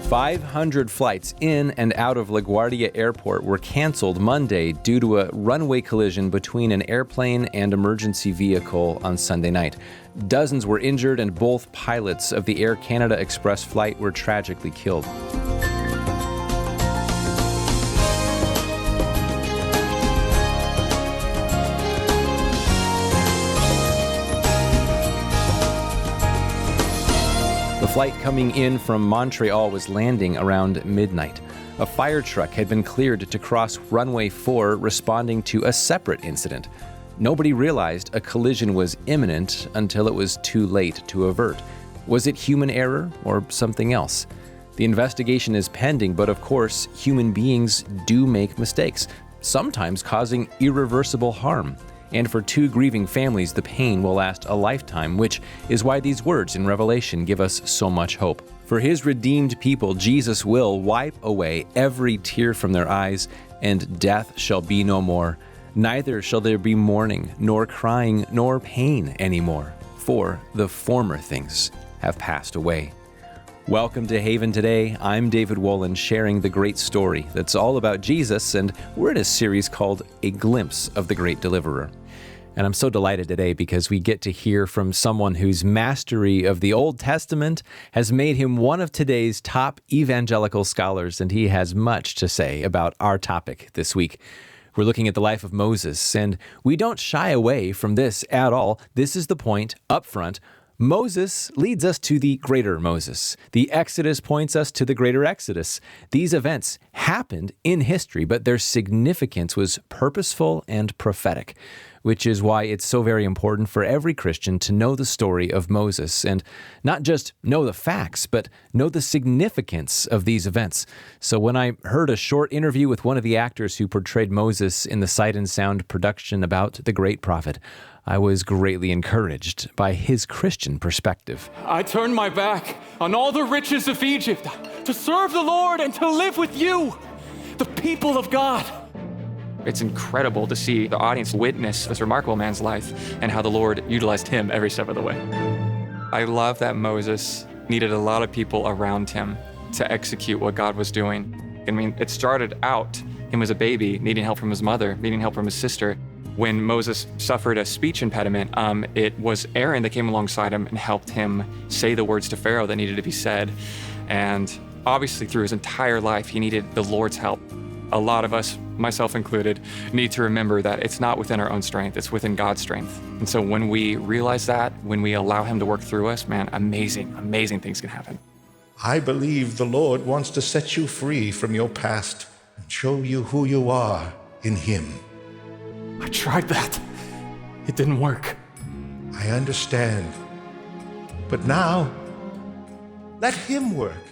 500 flights in and out of LaGuardia Airport were canceled Monday due to a runway collision between an airplane and emergency vehicle on Sunday night. Dozens were injured, and both pilots of the Air Canada Express flight were tragically killed. The flight coming in from Montreal was landing around midnight. A fire truck had been cleared to cross runway 4, responding to a separate incident. Nobody realized a collision was imminent until it was too late to avert. Was it human error or something else? The investigation is pending, but of course, human beings do make mistakes, sometimes causing irreversible harm. And for two grieving families, the pain will last a lifetime, which is why these words in Revelation give us so much hope. For his redeemed people, Jesus will wipe away every tear from their eyes, and death shall be no more. Neither shall there be mourning, nor crying, nor pain anymore, for the former things have passed away. Welcome to Haven Today. I'm David Wollen, sharing the great story that's all about Jesus, and we're in a series called A Glimpse of the Great Deliverer. And I'm so delighted today because we get to hear from someone whose mastery of the Old Testament has made him one of today's top evangelical scholars, and he has much to say about our topic this week. We're looking at the life of Moses, and we don't shy away from this at all. This is the point up front. Moses leads us to the greater Moses. The Exodus points us to the greater Exodus. These events happened in history, but their significance was purposeful and prophetic, which is why it's so very important for every Christian to know the story of Moses and not just know the facts, but know the significance of these events. So when I heard a short interview with one of the actors who portrayed Moses in the Sight and Sound production about the great prophet, I was greatly encouraged by his Christian perspective. I turned my back on all the riches of Egypt to serve the Lord and to live with you, the people of God. It's incredible to see the audience witness this remarkable man's life and how the Lord utilized him every step of the way. I love that Moses needed a lot of people around him to execute what God was doing. I mean, it started out him as a baby, needing help from his mother, needing help from his sister. When Moses suffered a speech impediment, it was Aaron that came alongside him and helped him say the words to Pharaoh that needed to be said. And obviously through his entire life, he needed the Lord's help. A lot of us, myself included, need to remember that it's not within our own strength, it's within God's strength. And so when we realize that, when we allow him to work through us, man, amazing things can happen. I believe the Lord wants to set you free from your past and show you who you are in him. I tried that. It didn't work. I understand. But now, let him work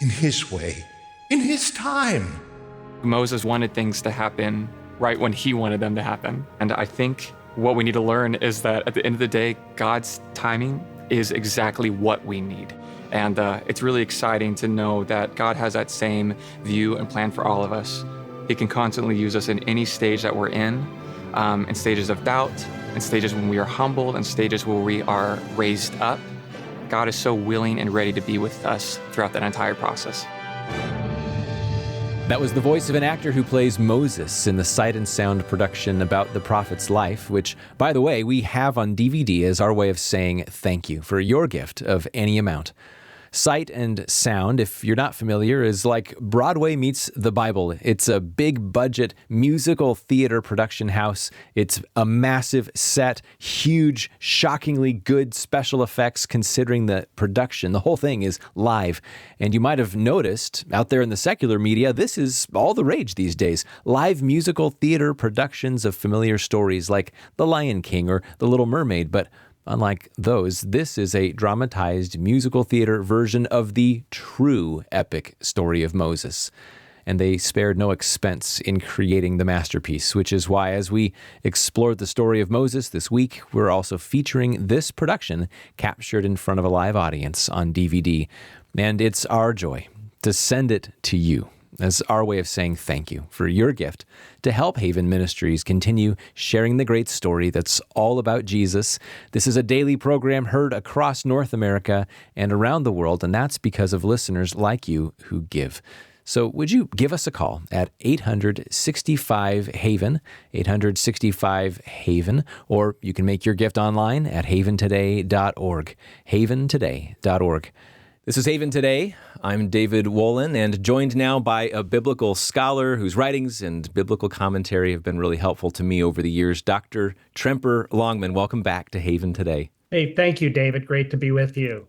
in his way, in his time. Moses wanted things to happen right when he wanted them to happen. And I think what we need to learn is that at the end of the day, God's timing is exactly what we need. And it's really exciting to know that God has that same view and plan for all of us. He can constantly use us in any stage that we're in stages of doubt, in stages when we are humbled, in stages where we are raised up. God is so willing and ready to be with us throughout that entire process. That was the voice of an actor who plays Moses in the Sight and Sound production about the prophet's life, which, by the way, we have on DVD as our way of saying thank you for your gift of any amount. Sight and Sound, if you're not familiar, is like Broadway meets the Bible. It's a big budget musical theater production house. It's a massive set, huge, shockingly good special effects considering the production. The whole thing is live. And you might have noticed out there in the secular media, this is all the rage these days. Live musical theater productions of familiar stories like The Lion King or The Little Mermaid, but unlike those, this is a dramatized musical theater version of the true epic story of Moses. And they spared no expense in creating the masterpiece, which is why, as we explored the story of Moses this week, we're also featuring this production captured in front of a live audience on DVD. And it's our joy to send it to you as our way of saying thank you for your gift to help Haven Ministries continue sharing the great story that's all about Jesus. This is a daily program heard across North America and around the world, and that's because of listeners like you who give. So would you give us a call at 865-HAVEN, 865-HAVEN, or you can make your gift online at haventoday.org, haventoday.org. This is Haven Today. I'm David Wollen, and joined now by a biblical scholar whose writings and biblical commentary have been really helpful to me over the years, Dr. Tremper Longman. Welcome back to Haven Today. Hey, thank you, David. Great to be with you.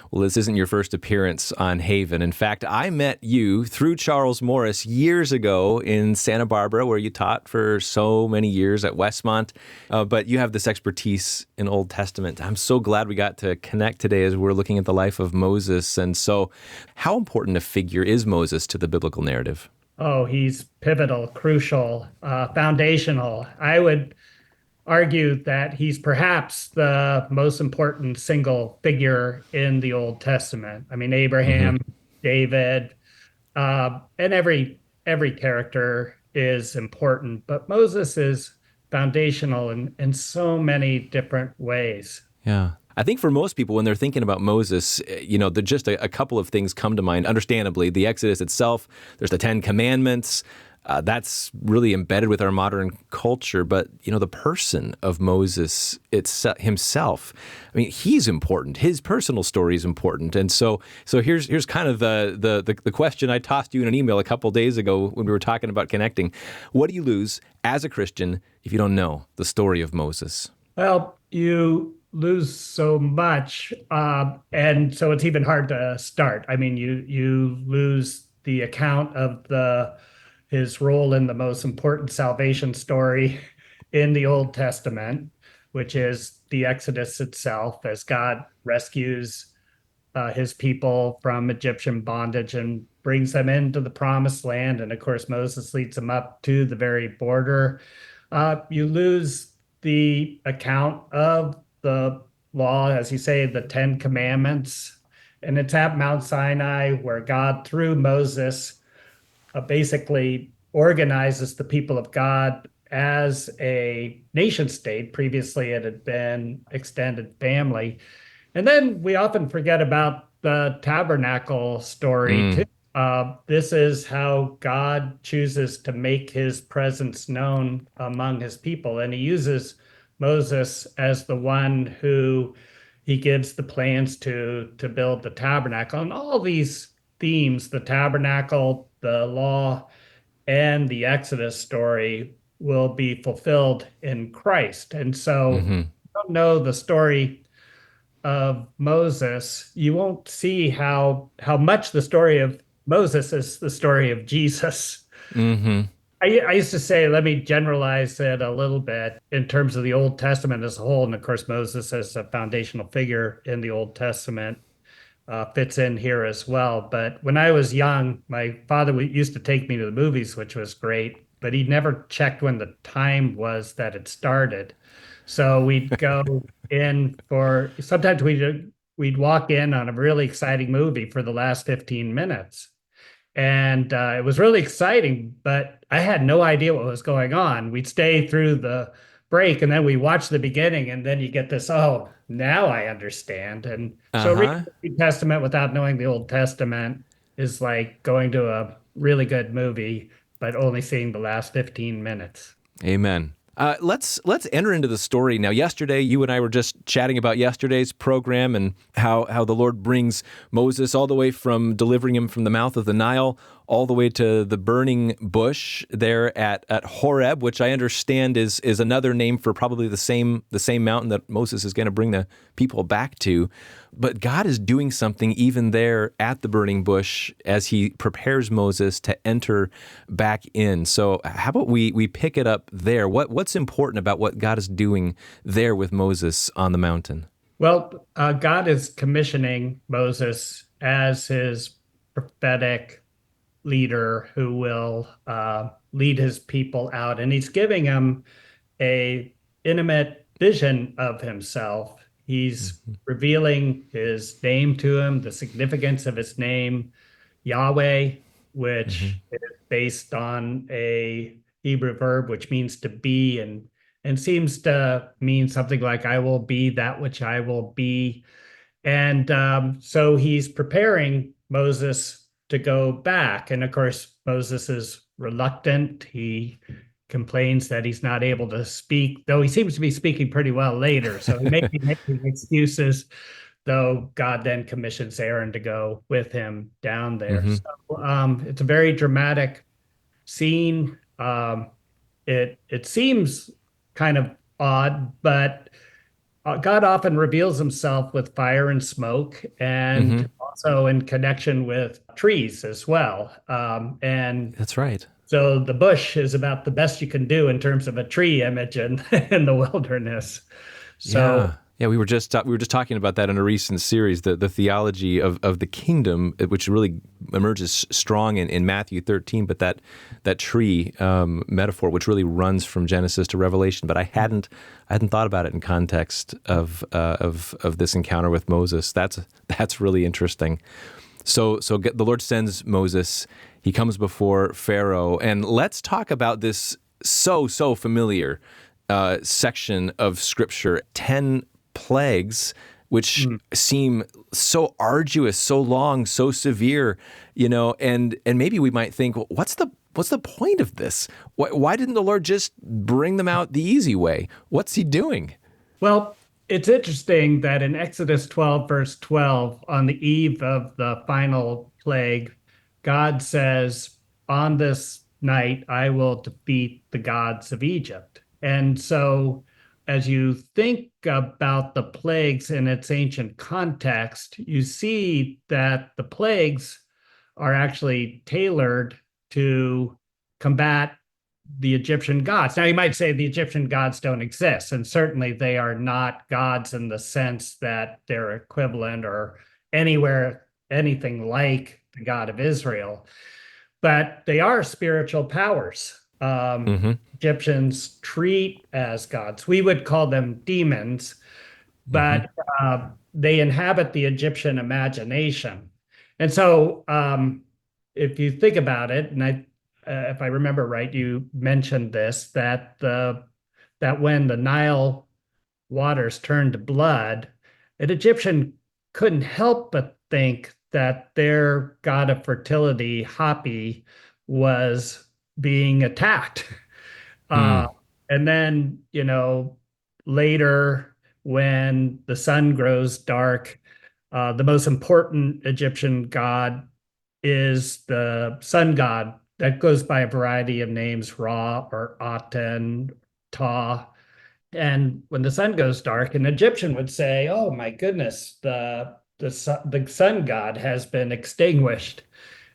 Well, this isn't your first appearance on Haven. In fact, I met you through Charles Morris years ago in Santa Barbara, where you taught for so many years at Westmont. But you have this expertise in Old Testament. I'm so glad we got to connect today as we're looking at the life of Moses. And so how important a figure is Moses to the biblical narrative? Oh, he's pivotal, crucial, foundational. I would argue that he's perhaps the most important single figure in the Old Testament. I mean, Abraham, David, and every character is important, but Moses is foundational in so many different ways. Yeah. I think for most people, when they're thinking about Moses, just a couple of things come to mind. Understandably, the Exodus itself, there's the Ten Commandments. That's really embedded with our modern culture. But, the person of Moses himself, I mean, he's important. His personal story is important. And so here's kind of the question I tossed you in an email a couple days ago when we were talking about connecting. What do you lose as a Christian if you don't know the story of Moses? Well, you lose so much, and so it's even hard to start. I mean, you lose the account of his role in the most important salvation story in the Old Testament, which is the Exodus itself, as God rescues his people from Egyptian bondage and brings them into the promised land. And of course, Moses leads them up to the very border. You lose the account of the law, as you say, the Ten Commandments. And it's at Mount Sinai where God, through Moses, basically organizes the people of God as a nation state. Previously, it had been extended family. And then we often forget about the tabernacle story, too. This is how God chooses to make his presence known among his people. And he uses Moses as the one who he gives the plans to build the tabernacle. And all these themes, the tabernacle, the law, and the Exodus story, will be fulfilled in Christ. And so if you don't know the story of Moses, you won't see how much the story of Moses is the story of Jesus. I used to say, let me generalize it a little bit in terms of the Old Testament as a whole. And of course, Moses as a foundational figure in the Old Testament fits in here as well. But when I was young, my father used to take me to the movies, which was great, but he never checked when the time was that it started. So we'd go in sometimes we'd walk in on a really exciting movie for the last 15 minutes. And it was really exciting, but I had no idea what was going on. We'd stay through the break and then we watch the beginning, and then you get this, oh, now I understand. And so reading the New Testament without knowing the Old Testament is like going to a really good movie, but only seeing the last 15 minutes. Amen. Let's enter into the story now. Yesterday, you and I were just chatting about yesterday's program and how the Lord brings Moses all the way from delivering him from the mouth of the Nile all the way to the burning bush there at Horeb, which I understand is another name for probably the same mountain that Moses is going to bring the people back to. But God is doing something even there at the burning bush as he prepares Moses to enter back in. So how about we pick it up there? What's important about what God is doing there with Moses on the mountain? Well, God is commissioning Moses as his prophetic leader who will lead his people out. And he's giving him a intimate vision of himself. He's revealing his name to him, the significance of his name, Yahweh, which is based on a Hebrew verb which means to be, and seems to mean something like I will be that which I will be. And so he's preparing Moses to go back. And of course, Moses is reluctant. He complains that he's not able to speak, though he seems to be speaking pretty well later. So he may be making excuses, though God then commissions Aaron to go with him down there. So it's a very dramatic scene. It seems kind of odd, but God often reveals himself with fire and smoke, and also in connection with trees as well. And That's right. so the bush is about the best you can do in terms of a tree image in the wilderness. So yeah, we were just talking about that in a recent series, the theology of the kingdom, which really emerges strong in Matthew 13, but that tree metaphor, which really runs from Genesis to Revelation. But I hadn't thought about it in context of this encounter with Moses. That's really interesting. So the Lord sends Moses. He comes before Pharaoh, and let's talk about this so familiar section of Scripture, 10 plagues, which seem so arduous, so long, so severe, and maybe we might think, well, what's the point of this? Why didn't the Lord just bring them out the easy way? What's he doing? Well, it's interesting that in Exodus 12, verse 12, on the eve of the final plague, God says, on this night, I will defeat the gods of Egypt. And so as you think about the plagues in its ancient context, you see that the plagues are actually tailored to combat the Egyptian gods. Now, you might say the Egyptian gods don't exist, and certainly they are not gods in the sense that they're equivalent or anywhere anything like the God of Israel, but they are spiritual powers. Egyptians treat as gods. We would call them demons, but they inhabit the Egyptian imagination. And so if you think about it, and if I remember right, you mentioned this, that when the Nile waters turned to blood, an Egyptian couldn't help but think that their god of fertility, Hapi, was being attacked. And then, later when the sun grows dark, the most important Egyptian god is the sun god that goes by a variety of names, Ra or Aten, Ta. And when the sun goes dark, an Egyptian would say, oh my goodness, the sun god has been extinguished.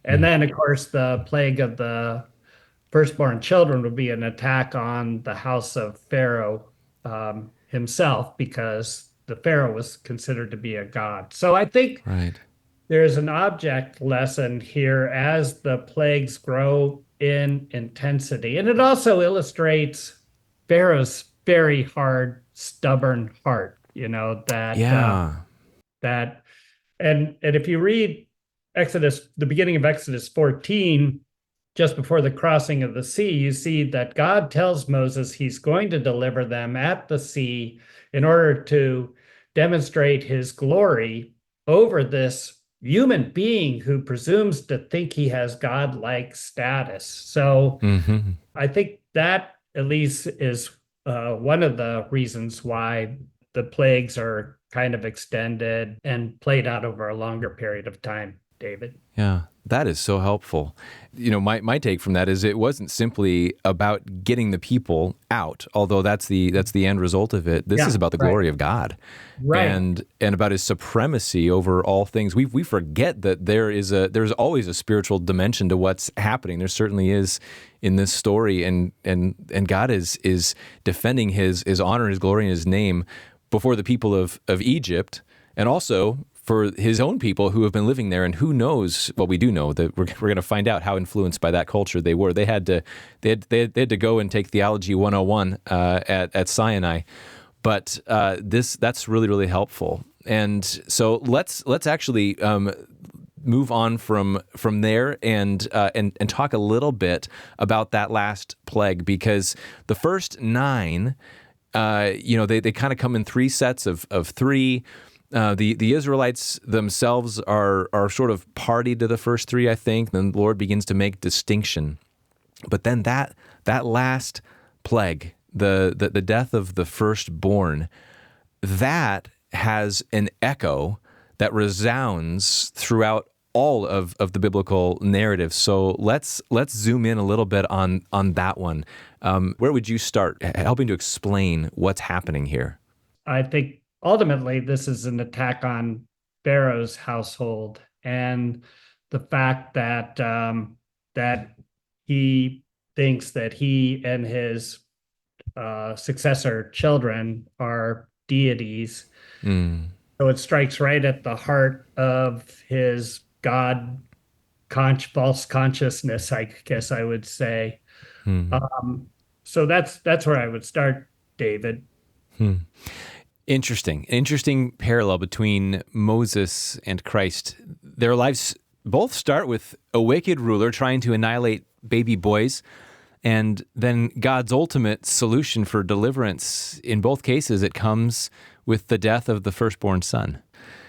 And then, of course, the plague of the firstborn children would be an attack on the house of Pharaoh himself, because the Pharaoh was considered to be a god. So I think there's an object lesson here as the plagues grow in intensity. And it also illustrates Pharaoh's very hard, stubborn heart, and if you read Exodus, the beginning of Exodus 14, just before the crossing of the sea, you see that God tells Moses he's going to deliver them at the sea in order to demonstrate his glory over this human being who presumes to think he has godlike status. So I think that at least is one of the reasons why the plagues are kind of extended and played out over a longer period of time, David. Yeah, that is so helpful. My take from that is it wasn't simply about getting the people out, although that's the end result of it. This is about the glory of God, and about His supremacy over all things. We forget that there's always a spiritual dimension to what's happening. There certainly is in this story, and God is defending His honor, His glory, and His name before the people of Egypt, and also for His own people who have been living there. And who knows? Well, we do know that we're going to find out how influenced by that culture they were. They had to go and take Theology 101 at Sinai, but that's really, really helpful. And so let's actually move on from there and talk a little bit about that last plague, because the first 9, they kind of come in 3 sets of 3. The Israelites themselves are sort of party to the first 3, I think. Then the Lord begins to make distinction. But then that last plague, the death of the firstborn, that has an echo that resounds throughout all of the biblical narrative. So let's zoom in a little bit on that one. Where would you start, helping to explain what's happening here? I think ultimately this is an attack on Pharaoh's household, and the fact that that he thinks that he and his successor children are deities. So it strikes right at the heart of his false consciousness, I guess I would say. So that's where I would start, David. Interesting parallel between Moses and Christ. Their lives both start with a wicked ruler trying to annihilate baby boys, and then God's ultimate solution for deliverance. In both cases, it comes with the death of the firstborn son.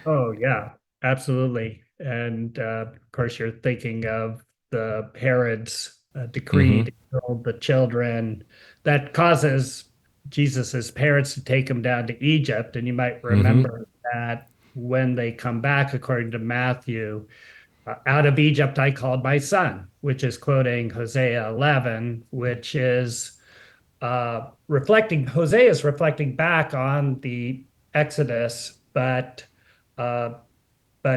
Oh, yeah, absolutely. And of course, you're thinking of the Herod's decree to kill the children that causes Jesus's parents to take him down to Egypt. And you might remember that when they come back, according to Matthew, out of Egypt I called my son, which is quoting Hosea 11, which is Hosea is reflecting back on the Exodus, but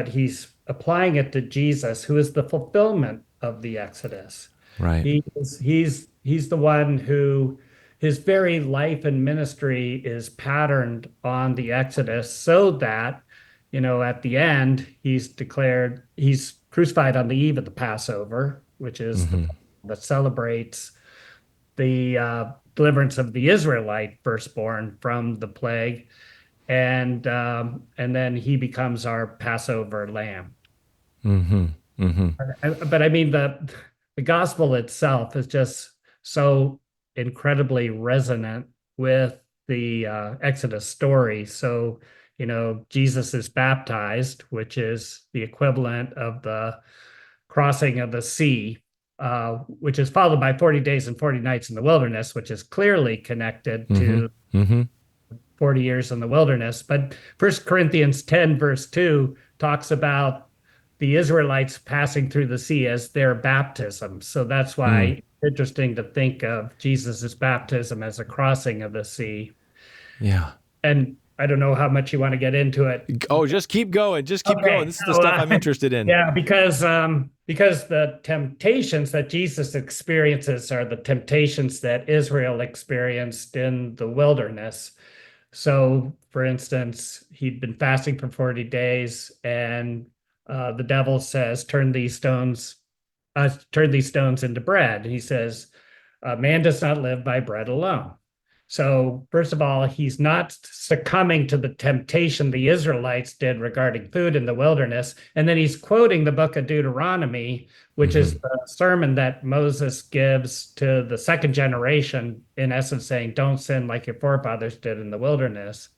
he's applying it to Jesus, who is the fulfillment of the Exodus. Right. He's the one who his very life and ministry is patterned on the Exodus, so that, at the end, he's crucified on the eve of the Passover, which is that celebrates the deliverance of the Israelite firstborn from the plague, and then he becomes our Passover lamb. But I mean, the gospel itself is just so incredibly resonant with the Exodus story. So, Jesus is baptized, which is the equivalent of the crossing of the sea, which is followed by 40 days and 40 nights in the wilderness, which is clearly connected to 40 years in the wilderness. But 1 Corinthians 10, verse 2 talks about the Israelites passing through the sea as their baptism. So that's why it's interesting to think of Jesus's baptism as a crossing of the sea. Yeah. And I don't know how much you want to get into it. Oh, just keep going. Just keep going. This is the stuff I'm interested in. Yeah, because the temptations that Jesus experiences are the temptations that Israel experienced in the wilderness. So, for instance, he'd been fasting for 40 days, and the devil says, turn these stones into bread. And he says, man does not live by bread alone. So first of all, he's not succumbing to the temptation the Israelites did regarding food in the wilderness. And then he's quoting the book of Deuteronomy, which is the sermon that Moses gives to the second generation, in essence saying, don't sin like your forefathers did in the wilderness.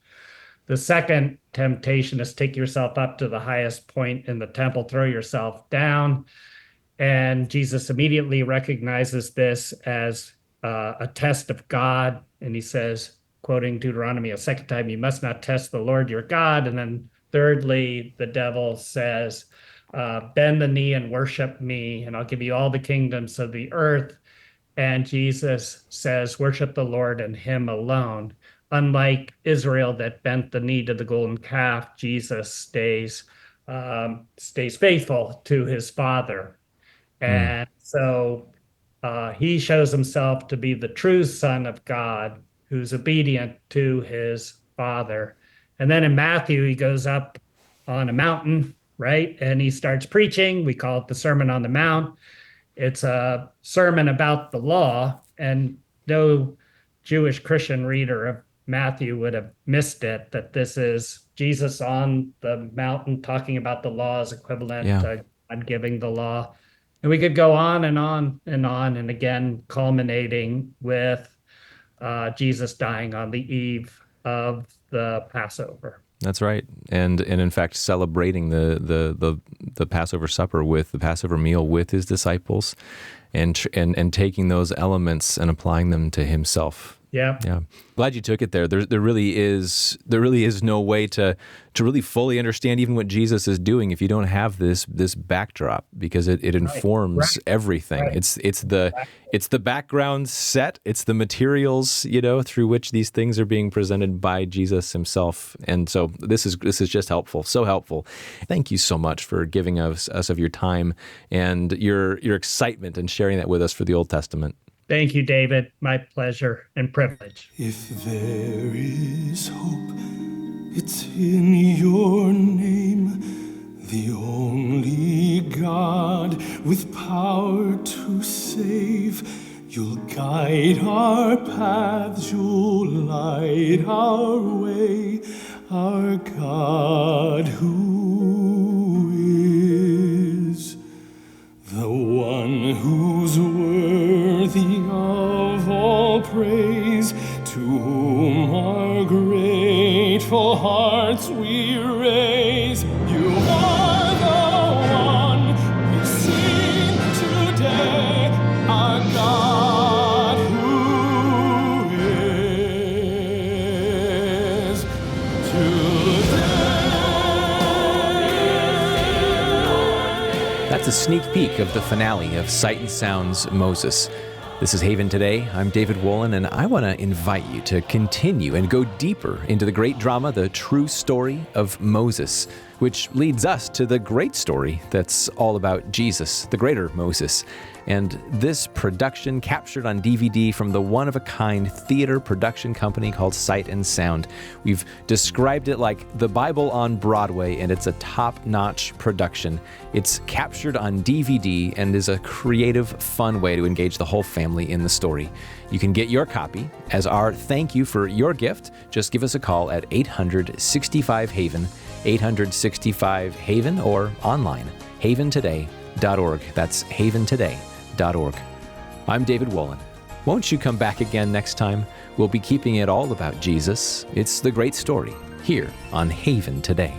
The second temptation is take yourself up to the highest point in the temple, throw yourself down. And Jesus immediately recognizes this as a test of God. And he says, quoting Deuteronomy a second time, you must not test the Lord your God. And then thirdly, the devil says, bend the knee and worship me, and I'll give you all the kingdoms of the earth. And Jesus says, worship the Lord and him alone. Unlike Israel that bent the knee to the golden calf, Jesus stays faithful to his Father. And so he shows himself to be the true Son of God, who's obedient to his Father. And then in Matthew, he goes up on a mountain, right? And he starts preaching. We call it the Sermon on the Mount. It's a sermon about the law, and no Jewish Christian reader of Matthew would have missed it, that this is Jesus on the mountain talking about the law is equivalent to God giving the law. And we could go on and on and on, and again, culminating with Jesus dying on the eve of the Passover. That's right, and in fact, celebrating the Passover supper with the Passover meal with his disciples, and taking those elements and applying them to himself. Yeah. Glad you took it there. There really is no way to really fully understand even what Jesus is doing if you don't have this backdrop, because it informs everything. Right. It's the background set. It's the materials, through which these things are being presented by Jesus himself. And so this is just helpful, so helpful. Thank you so much for giving us of your time and your excitement and sharing that with us for the Old Testament. Thank you, David. My pleasure and privilege. If there is hope, it's in your name, the only God with power to save. You'll guide our paths, you'll light our way, our God who is the one who's worthy of all praise, to whom our grateful hearts we raise. You are the one we sing today, our God who is That's a sneak peek of the finale of Sight and Sound's Moses. This is Haven Today. I'm David Wollen, and I want to invite you to continue and go deeper into the great drama, the true story of Moses, which leads us to the great story that's all about Jesus, the greater Moses. And this production captured on DVD from the one-of-a-kind theater production company called Sight and Sound. We've described it like the Bible on Broadway, and it's a top-notch production. It's captured on DVD and is a creative, fun way to engage the whole family in the story. You can get your copy as our thank you for your gift. Just give us a call at 800-65-HAVEN, 800-65-HAVEN, or online, haventoday.org. That's haventoday.org. I'm David Wollen. Won't you come back again next time? We'll be keeping it all about Jesus. It's the great story here on Haven Today.